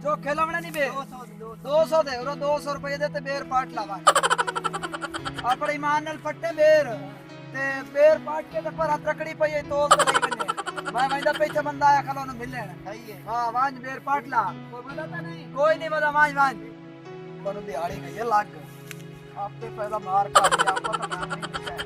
चोखे लावने नहीं बे 200 दे और 200 रुपए दे ते बेर पाट लावा अपने ईमान नाल फट्टे बेर ते बेर पाट के ते पर रकड़ी पई तोल ते नहीं बने मैं वंदा पीछे बंदा आया खलो न मिलने सही है हां वांज बेर पाट ला कोई बता नहीं कोई नहीं बता वांज बनु दिहाड़ी गई है लाग आपके पैदा मार का दिया आपको तो काम नहीं है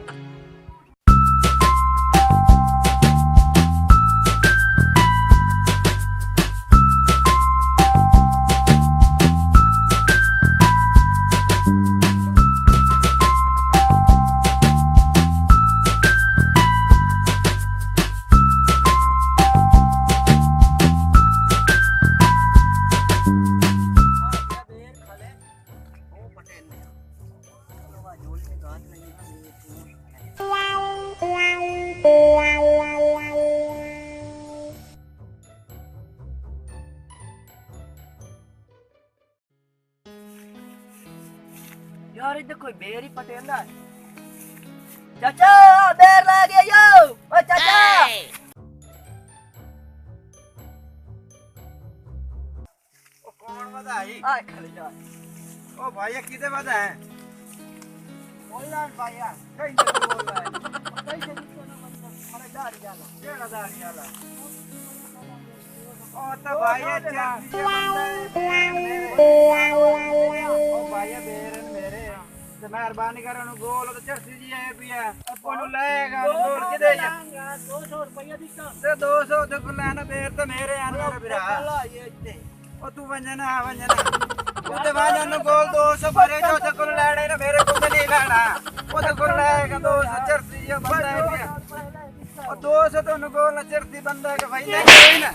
यार इधर कोई बेर ही पटेल है चाचा बेर ला गया यो ओ चाचा ओ कौन बधाई आ खले जा ओ भाई किदे बधा है ऑनलाइन भाईया कहीं से बोल रहा है कहीं से हमारे दाढ़ी वाला केड़ा दाढ़ी वाला ओ तो भाई ओ भाई बेरन मेरे ते मेहरबानी कर ओनु गोल तो चरसी जी है पिया ओनु लेगा गोल के दे 200 रुपया दिखा ते 200 ते को लेना बेर तो मेरे आन मेरे बिरा ये इतने ओ तू वंजना ओ ते वाजन गोल 200 भरे जो ते को लेड़े ना मेरे को नहीं लेना ओ ते को लेगा 200 चरसी जी बंदा है पिया ओ 200 तो गोल चरसी बंदा के भाई नहीं ना